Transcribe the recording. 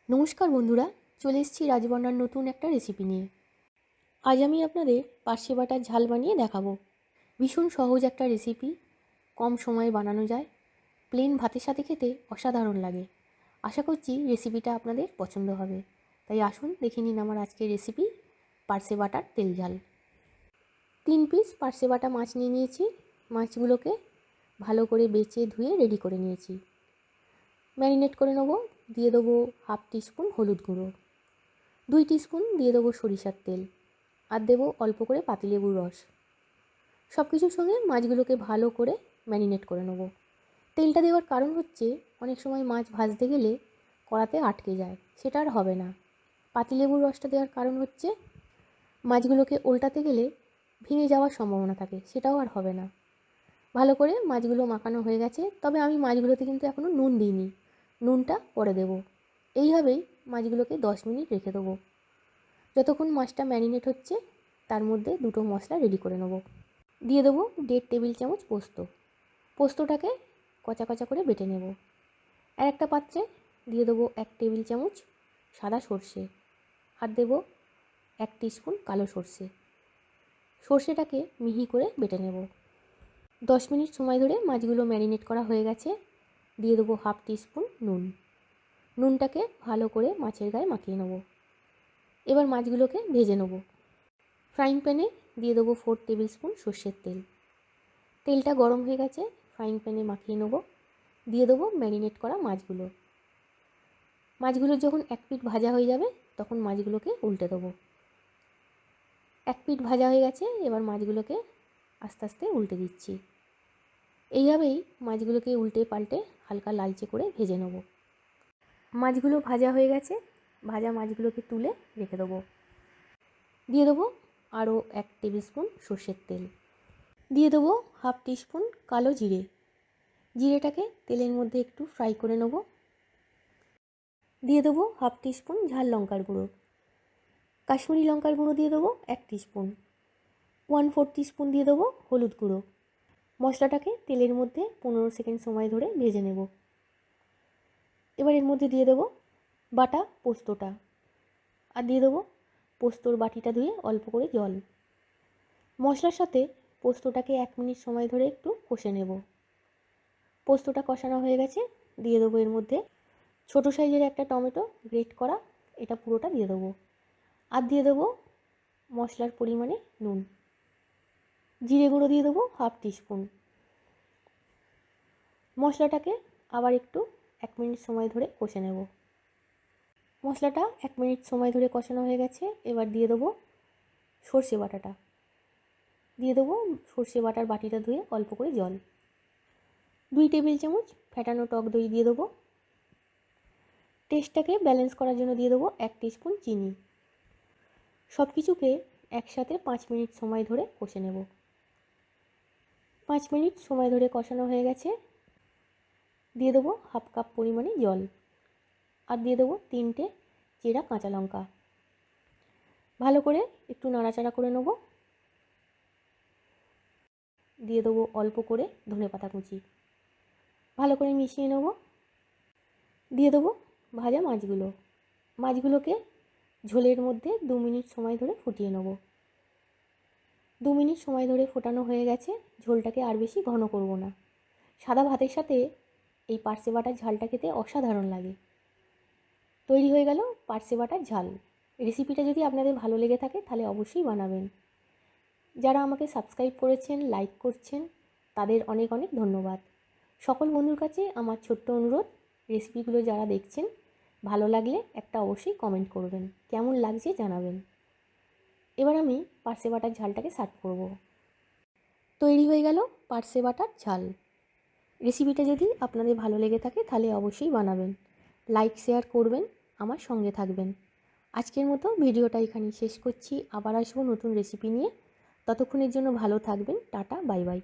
নমস্কার বন্ধুরা, চলে এসেছি রাজবন্যার নতুন একটা রেসিপি নিয়ে। আজ আমি আপনাদের পার্শে বাটার ঝাল বানিয়ে দেখাবো। ভীষণ সহজ একটা রেসিপি, কম সময়ে বানানো যায়, প্লেন ভাতের সাথে খেতে অসাধারণ লাগে। আশা করছি রেসিপিটা আপনাদের পছন্দ হবে। তাই আসুন দেখে নিন আমার আজকের রেসিপি, পার্শে বাটার তেল ঝাল। 3 পিস পার্শে বাটা মাছ নিয়ে নিয়েছি। মাছগুলোকে ভালো করে বেছে ধুয়ে রেডি করে নিয়েছি। ম্যারিনেট করে নেবো। দিয়ে দেবো 1/2 টিস্পুন হলুদ গুঁড়ো, 2 টিস্পুন দিয়ে দেবো সরিষার তেল, আর দেবো অল্প করে পাতিলেবুর রস। সব কিছুর সঙ্গে মাছগুলোকে ভালো করে ম্যারিনেট করে নেব। তেলটা দেওয়ার কারণ হচ্ছে অনেক সময় মাছ ভাজতে গেলে কড়াতে আটকে যায়, সেটা আর হবে না। পাতিলেবুর রসটা দেওয়ার কারণ হচ্ছে মাছগুলোকে উল্টাতে গেলে ভেঙে যাওয়ার সম্ভাবনা থাকে, সেটাও আর হবে না। ভালো করে মাছগুলো মাখানো হয়ে গেছে, তবে আমি মাছগুলোতে কিন্তু এখনও নুন দিইনি, নুনটা পরে দেবো। এইভাবেই মাছগুলোকে 10 মিনিট রেখে দেবো। যতক্ষণ মাছটা ম্যারিনেট হচ্ছে তার মধ্যে দুটো মশলা রেডি করে নেব। দিয়ে দেবো 1.5 টেবিল চামচ পোস্ত। পোস্তটাকে কচা কচা করে বেটে নেব। আর একটা পাত্রে দিয়ে দেবো 1 টেবিল চামচ সাদা সর্ষে, আর দেবো 1 টিস্পুন কালো সর্ষে। সর্ষেটাকে মিহি করে বেটে নেব। 10 মিনিট সময় ধরে মাছগুলো ম্যারিনেট করা হয়ে গেছে। দিয়ে দেবো 1/2 টিস্পুন নুন। নুনটাকে ভালো করে মাছের গায়ে মাখিয়ে নেব। এবার মাছগুলোকে ভেজে নেব। ফ্রাইং প্যানে দিয়ে দেবো 4 টেবিল স্পুন সর্ষের তেল। তেলটা গরম হয়ে গেছে, ফ্রাইং প্যানে মাখিয়ে নেব। দিয়ে দেবো ম্যারিনেট করা মাছগুলো। মাছগুলো যখন এক পিঠ ভাজা হয়ে যাবে তখন মাছগুলোকে উল্টে দেবো। এক পিঠ ভাজা হয়ে গেছে, এবার মাছগুলোকে আস্তে আস্তে উল্টে দিচ্ছি। এইভাবেই মাছগুলোকে উল্টে পাল্টে হালকা লালচে করে ভেজে নেব। মাছগুলো ভাজা হয়ে গেছে, ভাজা মাছগুলোকে তুলে রেখে দেবো। দিয়ে দেবো আরও 1 টেবিল স্পুন সর্ষের তেল। দিয়ে দেবো 1/2 টিস্পুন কালো জিরে। জিরেটাকে তেলের মধ্যে একটু ফ্রাই করে নেব। দিয়ে দেবো 1/2 টিস্পুন ঝাল লঙ্কার গুঁড়ো। কাশ্মীরি লঙ্কার গুঁড়ো দিয়ে দেবো 1 টিস্পুন। 1/4 টিস্পুন দিয়ে দেবো হলুদ গুঁড়ো। মশলাটাকে তেলের মধ্যে 15 সেকেন্ড সময় ধরে ভেজে নেব। এবার এর মধ্যে দিয়ে দেবো বাটা পোস্তটা, আর দিয়ে দেবো পোস্তর বাটিটা ধুয়ে অল্প করে জল। মশলার সাথে পোস্তটাকে 1 মিনিট সময় ধরে একটু কষে নেব। পোস্তটা কষানো হয়ে গেছে, দিয়ে দেবো এর মধ্যে ছোটো সাইজের একটা টমেটো গ্রেট করা, এটা পুরোটা দিয়ে দেবো। আর দিয়ে দেবো মশলার পরিমাণে নুন। জিরে গুঁড়ো দিয়ে দেবো 1/2 টিস্পুন। মশলাটাকে আবার একটু 1 মিনিট সময় ধরে কষে নেব। মশলাটা 1 মিনিট সময় ধরে কষানো হয়ে গেছে, এবার দিয়ে দেবো সর্ষে বাটাটা। দিয়ে দেবো সর্ষে বাটার বাটিটা ধুয়ে অল্প করে জল। 2 টেবিল চামচ ফ্যাটানো টক দই দিয়ে দেবো। টেস্টটাকে ব্যালেন্স করার জন্য দিয়ে দেবো 1 টিস্পুন চিনি। সব কিছুকে একসাথে 5 মিনিট সময় ধরে কষে নেব। 5 মিনিট সময় ধরে কষানো হয়ে গেছে, দিয়ে দেবো 1/2 কাপ পরিমাণে জল, আর দিয়ে দেবো 3টে চেরা কাঁচা লঙ্কা। ভালো করে একটু নাড়াচাড়া করে নেব। দিয়ে দেবো অল্প করে ধনেপাতা কুচি। ভালো করে মিশিয়ে নেব। দিয়ে দেবো ভাজা মাছগুলো। মাছগুলোকে ঝোলের মধ্যে 2 মিনিট সময় ধরে ফুটিয়ে নেব। 2 মিনিট সময় ধরে ফোটানো হয়ে গেছে, ঝোলটাকে আর বেশি ঘন করব না। সাদা ভাতের সাথে এই পার্শে বাটার ঝালটা খেতে অসাধারণ লাগে। তৈরি হয়ে গেল পার্শে বাটার ঝাল। রেসিপিটা যদি আপনাদের ভালো লেগে থাকে তাহলে অবশ্যই বানাবেন। যারা আমাকে সাবস্ক্রাইব করেছেন, লাইক করছেন, তাদের অনেক অনেক ধন্যবাদ। সকল বন্ধুর কাছে আমার ছোট্ট অনুরোধ, রেসিপিগুলো যারা দেখছেন ভালো লাগলে একটা অবশ্যই কমেন্ট করবেন, কেমন লাগছে জানাবেন। এবার আমি পার্শে বাটার ঝালটাকে সার্ভ করব। তৈরি হয়ে গেল পার্শে বাটার ঝাল। রেসিপিটা যদি আপনাদের ভালো লেগে থাকে তাহলে অবশ্যই বানাবেন, লাইক শেয়ার করবেন, আমার সঙ্গে থাকবেন। আজকের মতো ভিডিওটা এখানেই শেষ করছি। আবার আসবো নতুন রেসিপি নিয়ে। ততক্ষণের জন্য ভালো থাকবেন। Tata, bye bye.